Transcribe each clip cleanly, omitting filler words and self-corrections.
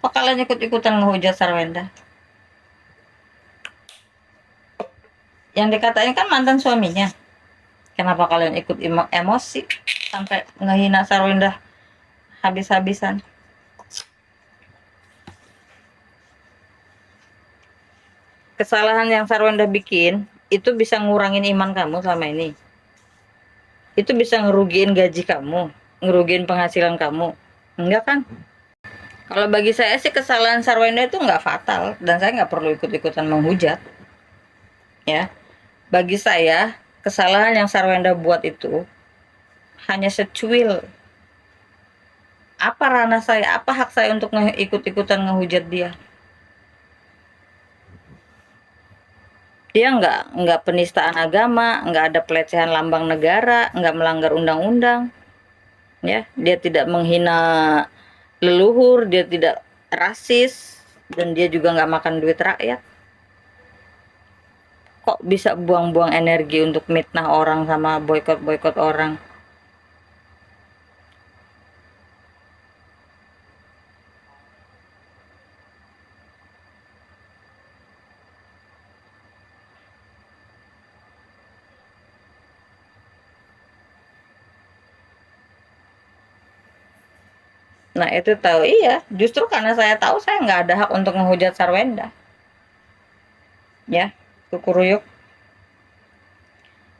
Kok kalian ikut-ikutan ngehujat Sarwenda? Yang dikatain kan mantan suaminya. Kenapa kalian ikut emosi sampai ngehina Sarwenda habis-habisan? Kesalahan yang Sarwenda bikin itu bisa ngurangin iman kamu selama ini. Itu bisa ngerugiin gaji kamu, ngerugiin penghasilan kamu. Enggak kan? Kalau bagi saya sih kesalahan Sarwenda itu nggak fatal dan saya nggak perlu ikut-ikutan menghujat. Ya, bagi saya kesalahan yang Sarwenda buat itu hanya secuil. Apa ranah saya, apa hak saya untuk ikut-ikutan ngehujat dia? Dia nggak penistaan agama, nggak ada pelecehan lambang negara, nggak melanggar undang-undang, ya. Dia tidak menghina leluhur, dia tidak rasis, dan dia juga nggak makan duit rakyat. Kok bisa buang-buang energi untuk mitnah orang sama boykot-boykot orang? Nah itu tahu, iya, justru karena saya tahu saya nggak ada hak untuk menghujat Sarwenda, ya, Kukuruyuk.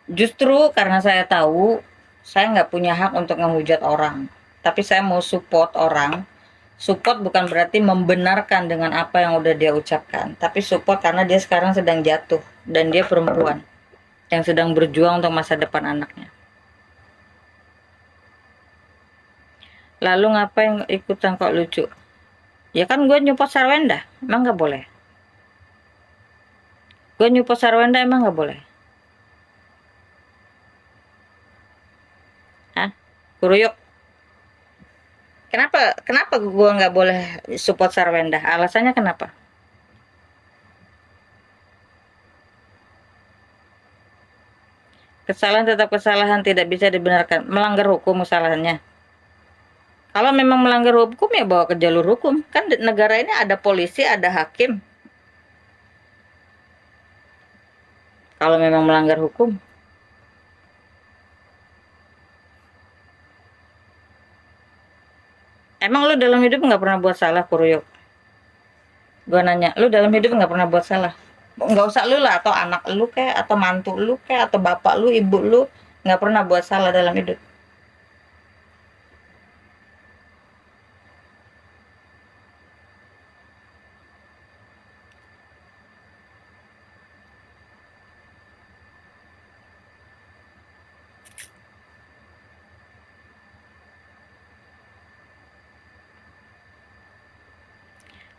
Justru karena saya tahu saya nggak punya hak untuk menghujat orang, tapi saya mau support orang. Support bukan berarti membenarkan dengan apa yang udah dia ucapkan, tapi support karena dia sekarang sedang jatuh dan dia perempuan yang sedang berjuang untuk masa depan anaknya. Lalu ngapain ikutan kok lucu? Ya kan gue nyupport Sarwenda, emang nggak boleh? Gue nyupport Sarwenda emang nggak boleh? Hah? Kuruyuk. Kenapa gue nggak boleh support Sarwenda? Alasannya kenapa? Kesalahan tetap kesalahan, tidak bisa dibenarkan. Melanggar hukum kesalahannya. Kalau memang melanggar hukum ya bawa ke jalur hukum. Kan di negara ini ada polisi, ada hakim. Kalau memang melanggar hukum. Emang lu dalam hidup nggak pernah buat salah, Kuruyuk? Gue nanya, lu dalam hidup nggak pernah buat salah? Nggak usah lu lah, atau anak lu kayak, atau mantu lu kayak, atau bapak lu, ibu lu, nggak pernah buat salah dalam hidup.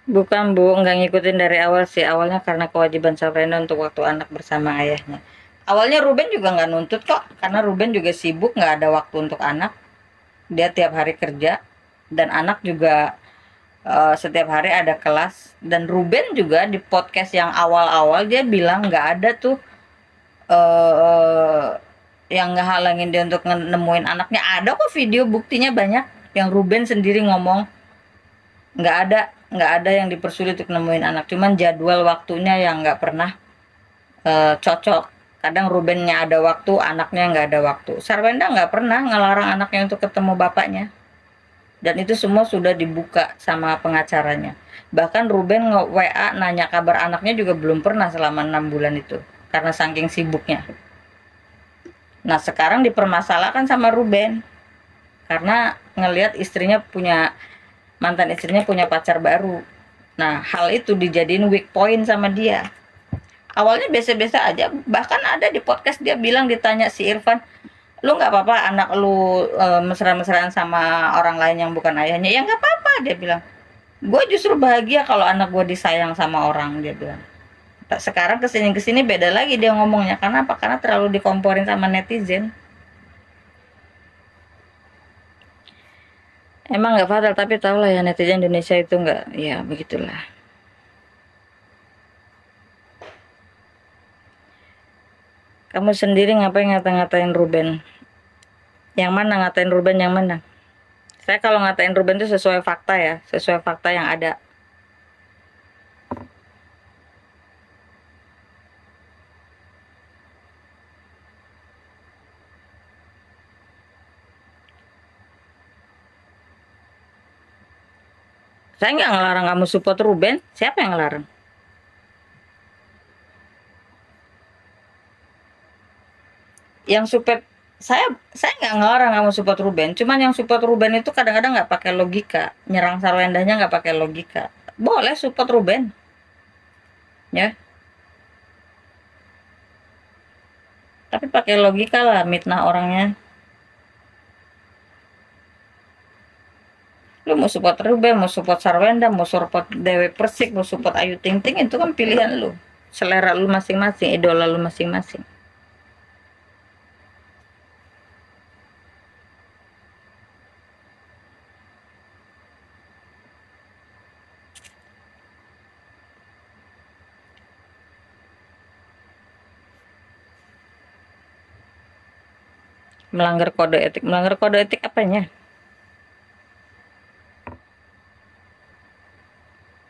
Bukan Bu, nggak ngikutin dari awal sih. Awalnya karena kewajiban Sabrina untuk waktu anak bersama ayahnya. Awalnya Ruben juga nggak nuntut kok, karena Ruben juga sibuk, nggak ada waktu untuk anak. Dia tiap hari kerja, dan anak juga setiap hari ada kelas. Dan Ruben juga di podcast yang awal-awal dia bilang nggak ada tuh uh, yang ngehalangin dia untuk nemuin anaknya. Ada kok video buktinya banyak, yang Ruben sendiri ngomong nggak ada yang dipersulit untuk nemuin anak, cuman jadwal waktunya yang nggak pernah cocok. Kadang Rubennya ada waktu, anaknya nggak ada waktu. Sarwenda nggak pernah ngelarang anaknya untuk ketemu bapaknya, dan itu semua sudah dibuka sama pengacaranya. Bahkan Ruben nge-WA nanya kabar anaknya juga belum pernah selama 6 bulan itu, karena saking sibuknya. Nah sekarang dipermasalahkan sama Ruben karena ngelihat mantan istrinya punya pacar baru. Nah, hal itu dijadiin weak point sama dia. Awalnya biasa-biasa aja, bahkan ada di podcast dia bilang, ditanya si Irfan, lu nggak apa-apa anak lu mesra-mesraan sama orang lain yang bukan ayahnya? Ya nggak apa-apa, dia bilang. Gue justru bahagia kalau anak gue disayang sama orang, dia bilang. Sekarang kesini-kesini beda lagi dia ngomongnya. Karena apa? Karena terlalu dikomporin sama netizen. Emang nggak fatal, tapi tau lah ya, netizen Indonesia itu nggak, ya begitulah. Kamu sendiri ngapain ngata-ngatain Ruben? Yang mana ngatain Ruben, yang mana? Saya kalau ngatain Ruben itu sesuai fakta ya, sesuai fakta yang ada. Saya nggak ngelarang kamu support Ruben. Siapa yang ngelarang? Yang support saya nggak ngelarang kamu support Ruben. Cuman yang support Ruben itu kadang-kadang nggak pakai logika. Nyerang Sarwendanya nggak pakai logika. Boleh support Ruben, ya. Tapi pakai logika lah, mitnah orangnya. Lu mau support Ruben, mau support Sarwenda, mau support Dewi Persik, mau support Ayu Ting Ting, itu kan pilihan lu. Selera lu masing-masing, idola lu masing-masing. Melanggar kode etik. Melanggar kode etik apanya?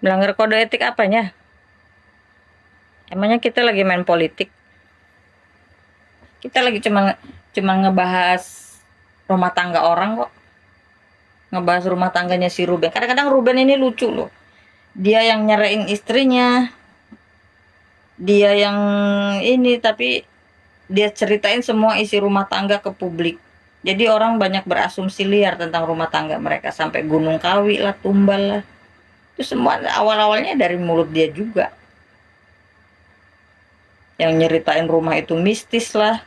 Melanggar kode etik apanya? Emangnya kita lagi main politik? Kita lagi cuma ngebahas rumah tangga orang kok. Ngebahas rumah tangganya si Ruben. Kadang-kadang Ruben ini lucu loh. Dia yang nyerain istrinya, dia yang ini, tapi dia ceritain semua isi rumah tangga ke publik. Jadi orang banyak berasumsi liar tentang rumah tangga mereka, sampai Gunung Kawi lah, Tumbal lah. Itu semua awal-awalnya dari mulut dia juga. Yang nyeritain rumah itu mistis lah,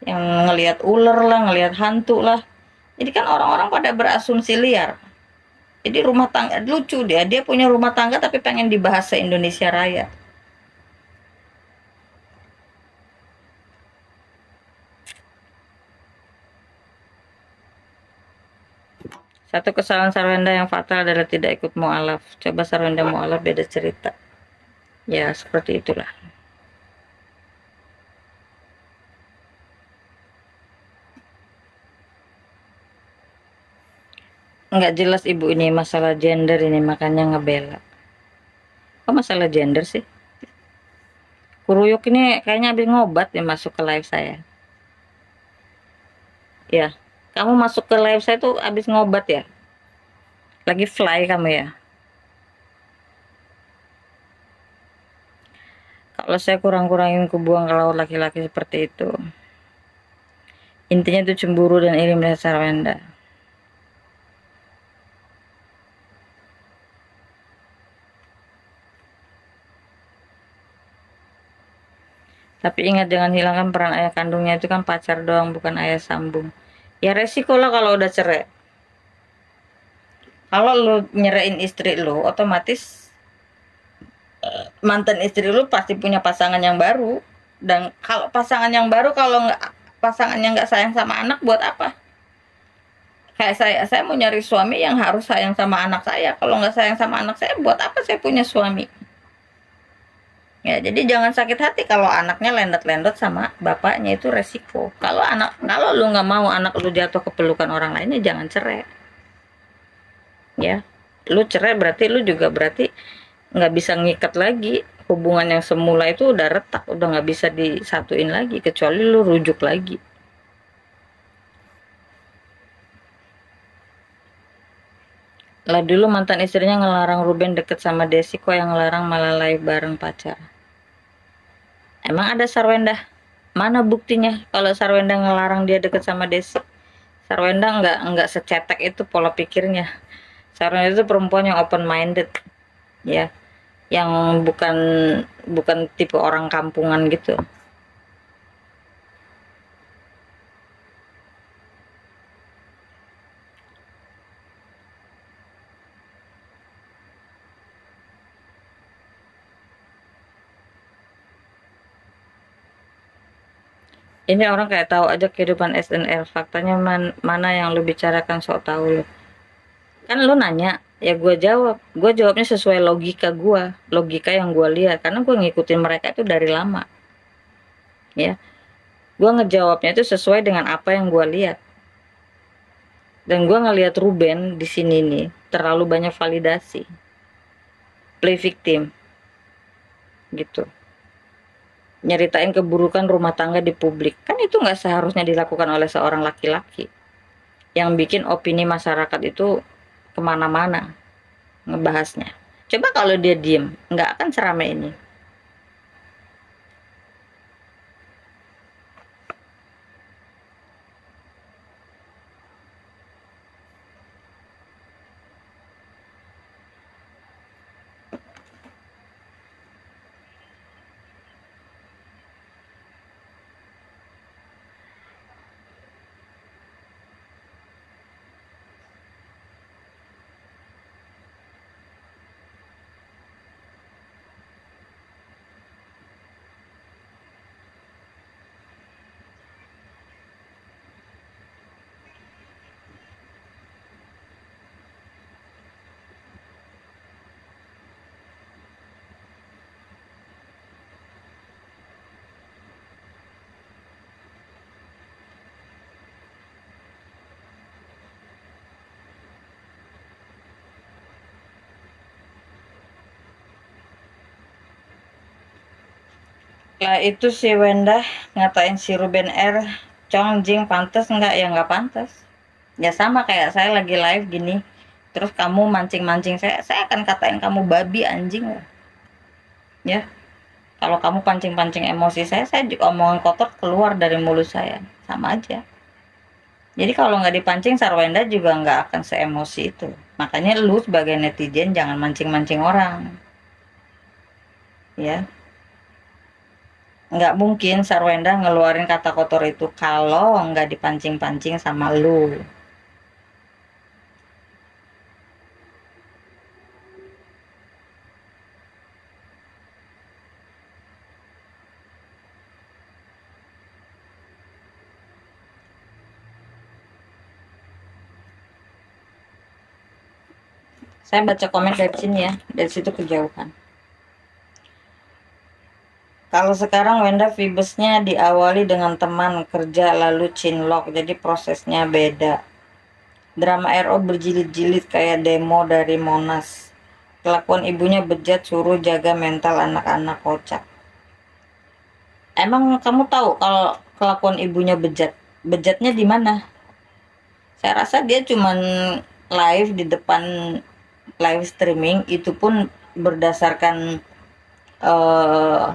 yang ngelihat ular lah, ngelihat hantu lah. Jadi kan orang-orang pada berasumsi liar. Jadi rumah tangga lucu, dia punya rumah tangga tapi pengen dibahas se-Indonesia Raya. Satu kesalahan Sarwenda yang fatal adalah tidak ikut mu'alaf. Coba Sarwenda mu'alaf, beda cerita. Ya, seperti itulah. Nggak jelas ibu ini masalah gender ini, makanya ngebela. Kok masalah gender sih? Kuruyuk ini kayaknya habis ngobat ya masuk ke live saya. Ya, kamu masuk ke live saya tuh habis ngobat ya? Lagi fly kamu ya? Kalau saya kurang-kurangin kubuang ke laut laki-laki seperti itu. Intinya itu cemburu dan iri melihat Sarwenda. Tapi ingat, jangan hilangkan peran ayah kandungnya, itu kan pacar doang, bukan ayah sambung. Ya resiko lah kalau udah cerai. Kalau lu nyerain istri lu, otomatis mantan istri lu pasti punya pasangan yang baru. Dan kalau pasangan yang baru, kalau nggak pasangannya nggak sayang sama anak, buat apa? Kayak saya mau nyari suami yang harus sayang sama anak saya. Kalau nggak sayang sama anak saya, buat apa saya punya suami? Ya, jadi jangan sakit hati kalau anaknya lendot-lendot sama bapaknya, itu resiko. Kalau lu nggak mau anak lu jatuh ke pelukan orang lainnya, jangan cerai. Ya, lu cerai berarti lu juga berarti nggak bisa ngikat lagi. Hubungan yang semula itu udah retak, udah nggak bisa disatuin lagi, kecuali lu rujuk lagi. Lah dulu mantan istrinya ngelarang Ruben deket sama Desi, kok yang ngelarang malah live bareng pacar. Emang ada Sarwenda? Mana buktinya kalau Sarwenda ngelarang dia deket sama Desi? Sarwenda nggak secetek itu pola pikirnya. Sarwenda itu perempuan yang open minded, ya, yang bukan bukan tipe orang kampungan gitu. Ini orang kayak tahu aja kehidupan SNL. Faktanya mana yang lu bicarakan, sok tahu lu. Kan lu nanya, ya gue jawab. Gue jawabnya sesuai logika gue, logika yang gue lihat, karena gue ngikutin mereka itu dari lama. Ya, gue ngejawabnya itu sesuai dengan apa yang gue lihat. Dan gue ngelihat Ruben di sini nih terlalu banyak validasi, play victim, gitu. Nyeritain keburukan rumah tangga di publik, kan itu nggak seharusnya dilakukan oleh seorang laki-laki yang bikin opini masyarakat itu kemana-mana. ngebahasnya. Coba kalau dia diem, nggak akan seramai ini. Lah itu si Wenda ngatain si Ruben R, Chong Jing pantas nggak? Ya nggak pantas. Ya sama kayak saya lagi live gini, terus kamu mancing-mancing saya akan katain kamu babi anjing lah. Ya, kalau kamu pancing-pancing emosi saya juga omongan kotor keluar dari mulut saya, sama aja. Jadi kalau nggak dipancing Sarwenda juga nggak akan seemosi itu. Makanya lu sebagai netizen jangan mancing-mancing orang, ya. Nggak mungkin Sarwenda ngeluarin kata kotor itu kalau nggak dipancing-pancing sama lu. Saya baca komen dari sini ya, dari situ kejauhan. Kalau sekarang Wenda Vibesnya diawali dengan teman kerja lalu cinlok, jadi prosesnya beda. Drama RO berjilid-jilid kayak demo dari Monas. Kelakuan ibunya bejat, suruh jaga mental anak-anak, kocak. Emang kamu tahu kalau kelakuan ibunya bejat? Bejatnya di mana? Saya rasa dia cuman live di depan live streaming, itu pun berdasarkan eh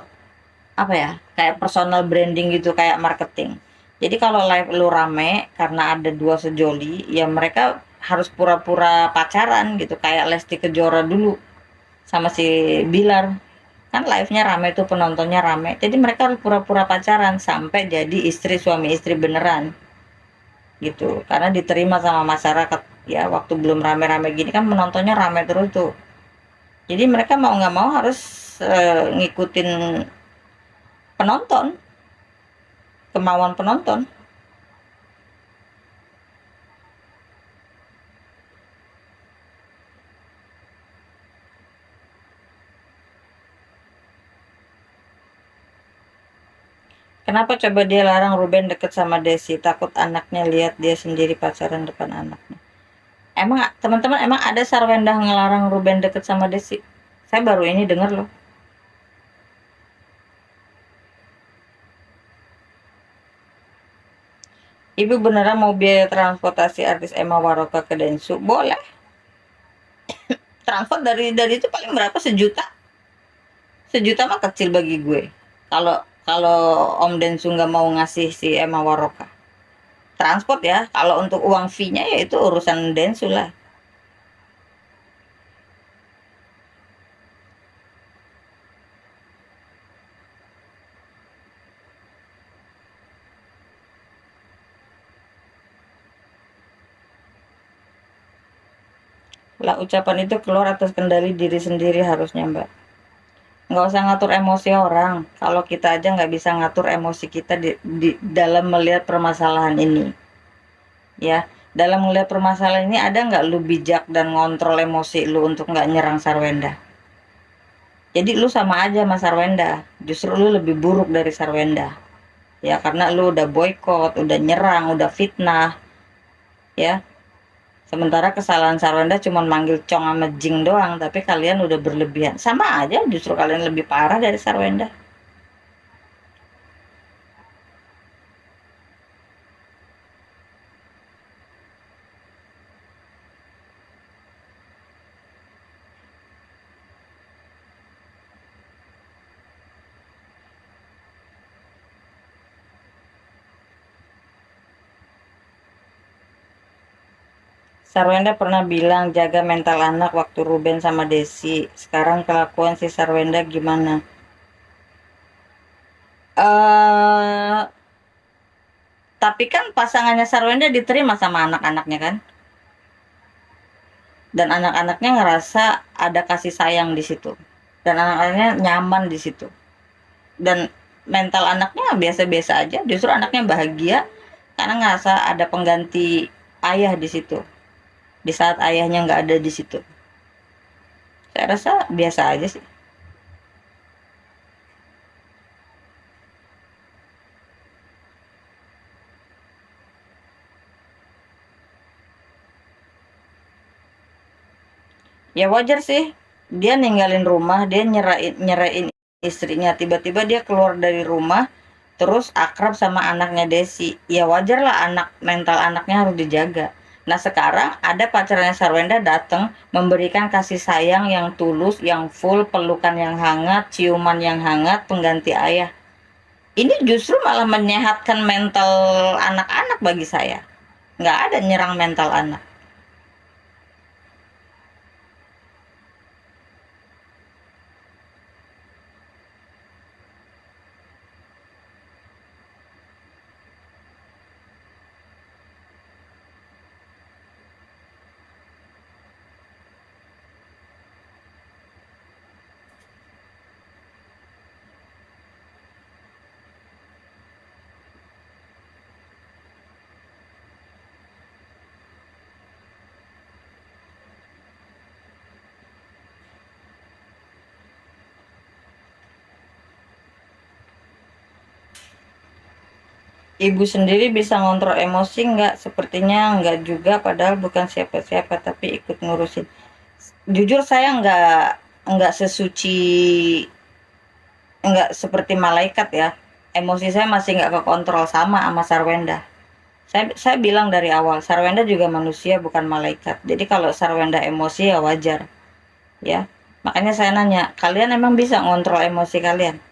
apa ya, kayak personal branding gitu, kayak marketing. Jadi kalau live lu rame karena ada dua sejoli, ya mereka harus pura-pura pacaran gitu, kayak Lesti Kejora dulu sama si Bilar. Kan live-nya rame tuh, penontonnya rame, jadi mereka harus pura-pura pacaran sampai jadi istri, suami istri beneran gitu, karena diterima sama masyarakat. Ya waktu belum rame-rame gini kan penontonnya rame terus tuh, jadi mereka mau nggak mau harus ngikutin penonton, kemauan penonton. Kenapa coba dia larang Ruben deket sama Desi? Takut anaknya lihat dia sendiri pacaran depan anaknya. Emang teman-teman, emang ada Sarwenda ngelarang Ruben deket sama Desi? Saya baru ini denger loh. Ibu beneran mau biaya transportasi artis Emma Waroka ke Densu? Boleh. Transport dari itu paling berapa? Sejuta? Sejuta mah kecil bagi gue. Kalau kalau Om Densu nggak mau ngasih si Emma Waroka. Transport ya. Kalau untuk uang fee-nya ya itu urusan Densu lah. Lah ucapan itu keluar atas kendali diri sendiri harusnya, Mbak. Nggak usah ngatur emosi orang. Kalau kita aja nggak bisa ngatur emosi kita di dalam melihat permasalahan ini. Ya, dalam melihat permasalahan ini ada nggak lu bijak dan ngontrol emosi lu untuk nggak nyerang Sarwenda? Jadi lu sama aja sama Sarwenda. Justru lu lebih buruk dari Sarwenda. Ya, karena lu udah boykot, udah nyerang, udah fitnah. Ya, sementara kesalahan Sarwenda cuma manggil Cong sama Jing doang, tapi kalian udah berlebihan. Sama aja, justru kalian lebih parah dari Sarwenda. Sarwenda pernah bilang jaga mental anak waktu Ruben sama Desi. Sekarang kelakuan si Sarwenda gimana? Tapi kan pasangannya Sarwenda diterima sama anak-anaknya kan? Dan anak-anaknya ngerasa ada kasih sayang di situ. Dan anak-anaknya nyaman di situ. Dan mental anaknya biasa-biasa aja. Justru anaknya bahagia karena ngerasa ada pengganti ayah di situ. Di saat ayahnya nggak ada di situ. Saya rasa biasa aja sih. Ya wajar sih, dia ninggalin rumah, dia nyerain nyerain istrinya, tiba-tiba dia keluar dari rumah terus akrab sama anaknya Desi. Ya wajar lah, anak mental anaknya harus dijaga. Nah sekarang ada pacarnya Sarwenda datang memberikan kasih sayang yang tulus, yang full, pelukan yang hangat, ciuman yang hangat, pengganti ayah. Ini justru malah menyehatkan mental anak-anak bagi saya. Nggak ada nyerang mental anak. Ibu sendiri bisa ngontrol emosi nggak? Sepertinya nggak juga, padahal bukan siapa-siapa, tapi ikut ngurusin. Jujur saya nggak sesuci, nggak seperti malaikat ya. Emosi saya masih nggak kekontrol sama Sarwenda. Saya bilang dari awal, Sarwenda juga manusia, bukan malaikat. Jadi kalau Sarwenda emosi ya wajar, ya. Makanya saya nanya, kalian emang bisa ngontrol emosi kalian?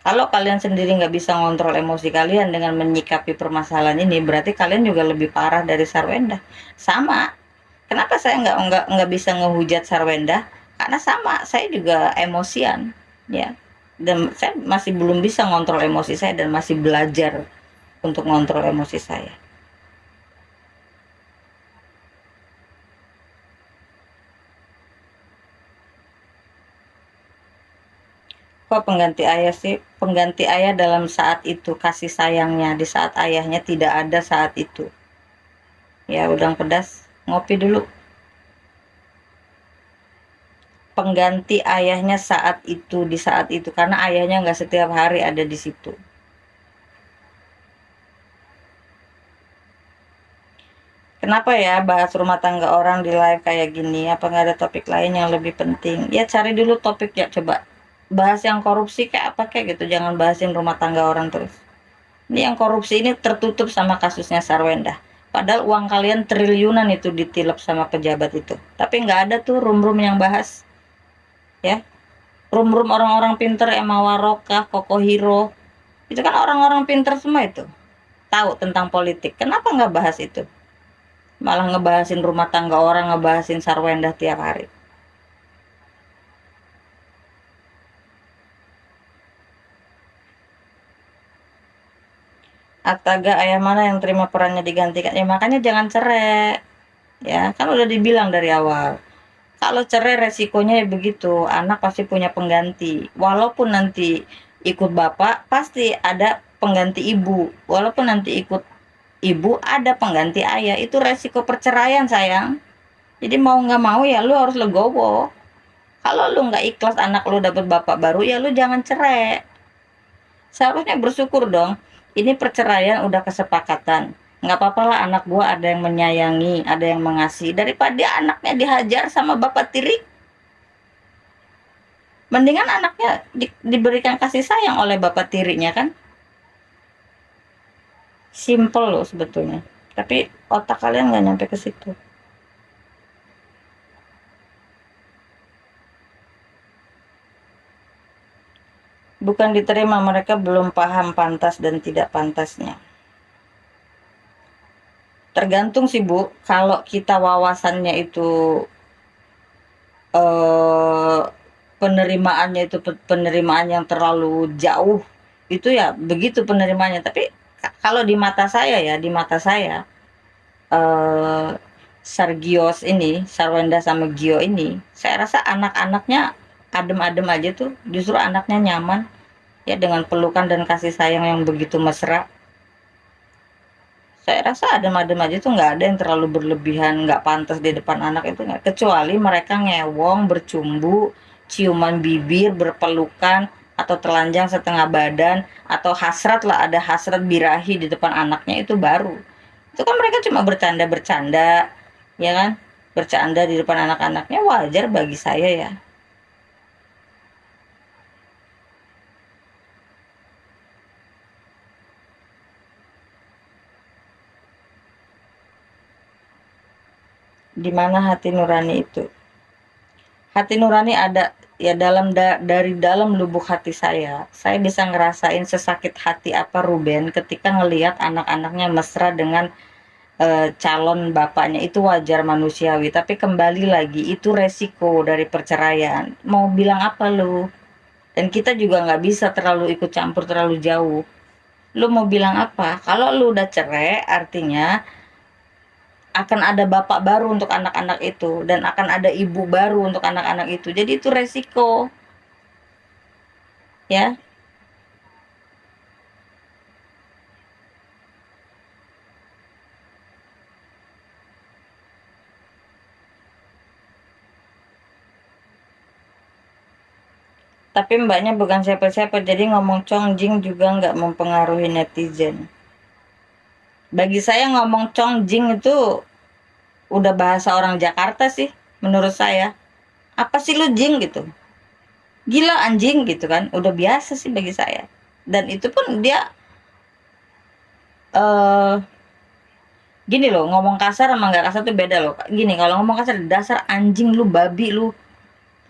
Kalau kalian sendiri nggak bisa ngontrol emosi kalian dengan menyikapi permasalahan ini, berarti kalian juga lebih parah dari Sarwenda. Sama. Kenapa saya nggak bisa ngehujat Sarwenda? Karena sama, saya juga emosian, ya. Dan saya masih belum bisa ngontrol emosi saya dan masih belajar untuk ngontrol emosi saya. Kok pengganti ayah sih? Pengganti ayah dalam saat itu, kasih sayangnya di saat ayahnya tidak ada saat itu. Ya, udang pedas, ngopi dulu. Pengganti ayahnya saat itu, di saat itu, karena ayahnya nggak setiap hari ada di situ. Kenapa ya bahas rumah tangga orang di live kayak gini? Apa nggak ada topik lain yang lebih penting? Ya cari dulu topik ya, coba bahas yang korupsi kayak apa kayak gitu, jangan bahasin rumah tangga orang terus. Ini yang korupsi ini tertutup sama kasusnya Sarwenda. Padahal uang kalian triliunan itu ditilep sama pejabat itu. Tapi nggak ada tuh room-room yang bahas, ya. Room-room orang-orang pinter, Emma Waroka, Koko Hiro. Itu kan orang-orang pinter semua itu. Tahu tentang politik. Kenapa nggak bahas itu? Malah ngebahasin rumah tangga orang, ngebahasin Sarwenda tiap hari. Astaga, ayah mana yang terima perannya digantikan? Ya makanya jangan cerai. Ya, kan udah dibilang dari awal. Kalau cerai resikonya ya begitu, anak pasti punya pengganti. Walaupun nanti ikut bapak, pasti ada pengganti ibu. Walaupun nanti ikut ibu, ada pengganti ayah. Itu resiko perceraian, sayang. Jadi mau nggak mau ya lu harus legowo. Kalau lu nggak ikhlas anak lu dapet bapak baru, ya lu jangan cerai. Seharusnya bersyukur dong. Ini perceraian udah kesepakatan. Nggak apa-apa lah anak gua ada yang menyayangi, ada yang mengasihi. Daripada anaknya dihajar sama bapak tiri, mendingan anaknya diberikan kasih sayang oleh bapak tirinya kan. Simple loh sebetulnya. Tapi otak kalian nggak nyampe ke situ. Bukan diterima, mereka belum paham pantas dan tidak pantasnya. Tergantung sih Bu, kalau kita wawasannya itu eh, penerimaannya itu penerimaan yang terlalu jauh, itu ya begitu penerimaannya. Tapi kalau di mata saya ya, di mata saya eh Sargios ini, Sarwenda sama Gio ini, saya rasa anak-anaknya adem-adem aja tuh, justru anaknya nyaman ya dengan pelukan dan kasih sayang yang begitu mesra. Saya rasa adem-adem aja tuh nggak ada yang terlalu berlebihan, nggak pantas di depan anak itu nggak. Kecuali mereka ngewong, bercumbu, ciuman bibir, berpelukan, atau telanjang setengah badan, atau hasrat lah, ada hasrat birahi di depan anaknya itu baru. Itu kan mereka cuma bercanda-bercanda, ya kan? Bercanda di depan anak-anaknya wajar bagi saya ya. Di mana hati nurani itu? Hati nurani ada ya dari dalam lubuk hati saya bisa ngerasain sesakit hati apa Ruben ketika ngelihat anak-anaknya mesra dengan calon bapaknya. Itu wajar manusiawi, tapi kembali lagi itu resiko dari perceraian, mau bilang apa lu? Dan kita juga nggak bisa terlalu ikut campur terlalu jauh. Lu mau bilang apa kalau lu udah cerai? Artinya akan ada bapak baru untuk anak-anak itu dan akan ada ibu baru untuk anak-anak itu. Jadi itu resiko, ya. Tapi mbaknya bukan siapa-siapa, jadi ngomong Chongjing juga nggak mempengaruhi netizen. Bagi saya ngomong Chongjing itu udah bahasa orang Jakarta sih, menurut saya. Apa sih lu Jing gitu? Gila anjing gitu kan, udah biasa sih bagi saya. Dan itu pun dia eh gini loh, ngomong kasar sama nggak kasar tuh beda loh. Gini, kalau ngomong kasar dasar anjing lu, babi lu,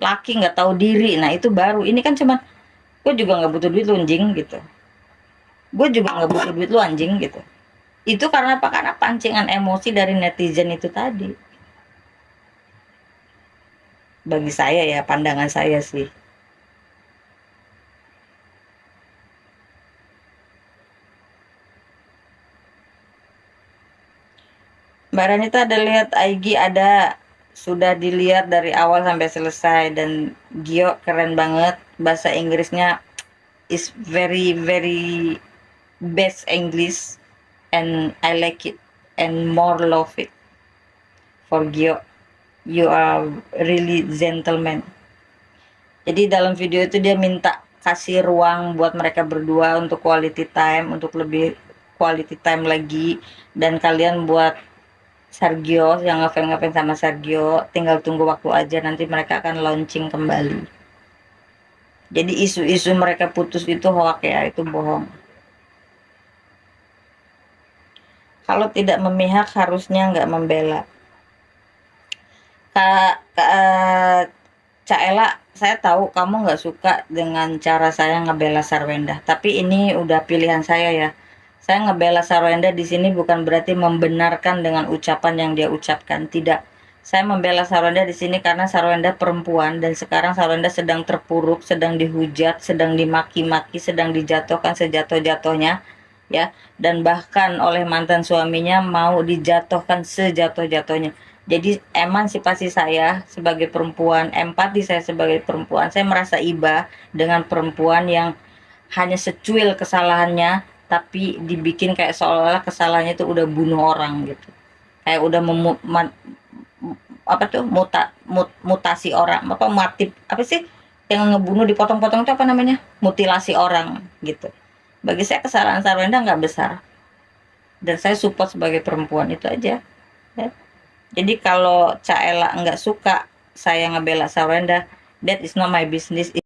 laki nggak tahu diri. Nah itu baru. Ini kan cuman gue juga nggak butuh duit lu anjing gitu. Gue juga nggak butuh duit lu anjing gitu. Itu karena apa? Karena pancingan emosi dari netizen itu tadi. Bagi saya ya, pandangan saya sih. Mbak Ranita ada lihat IG, ada, sudah dilihat dari awal sampai selesai, dan Gio keren banget, bahasa Inggrisnya is very very best English, and I like it and more love it for Gio. You are really gentleman. Jadi dalam video itu dia minta kasih ruang buat mereka berdua untuk quality time, untuk lebih quality time lagi, dan kalian buat Sergio yang ngefans sama Sergio, tinggal tunggu waktu aja, nanti mereka akan launching kembali. Jadi isu-isu mereka putus itu hoax ya, itu bohong. Kalau tidak memihak harusnya nggak membela. Kak Cak Ela, saya tahu kamu nggak suka dengan cara saya ngebela Sarwenda, tapi ini udah pilihan saya ya. Saya ngebela Sarwenda di sini bukan berarti membenarkan dengan ucapan yang dia ucapkan, tidak. Saya membela Sarwenda di sini karena Sarwenda perempuan dan sekarang Sarwenda sedang terpuruk, sedang dihujat, sedang dimaki-maki, sedang dijatuhkan sejatuh-jatuhnya, ya, dan bahkan oleh mantan suaminya mau dijatuhkan sejatuh-jatuhnya. Jadi emansipasi saya sebagai perempuan, empati saya sebagai perempuan, saya merasa iba dengan perempuan yang hanya secuil kesalahannya, tapi dibikin kayak seolah-olah kesalahannya itu udah bunuh orang gitu, kayak udah apa tuh mutasi orang, apa mati, apa sih yang ngebunuh dipotong-potong itu apa namanya, mutilasi orang gitu. Bagi saya kesalahan Sarwenda nggak besar, dan saya support sebagai perempuan itu aja ya. Jadi kalau Caela nggak suka saya ngebela Sarwenda, that is not my business.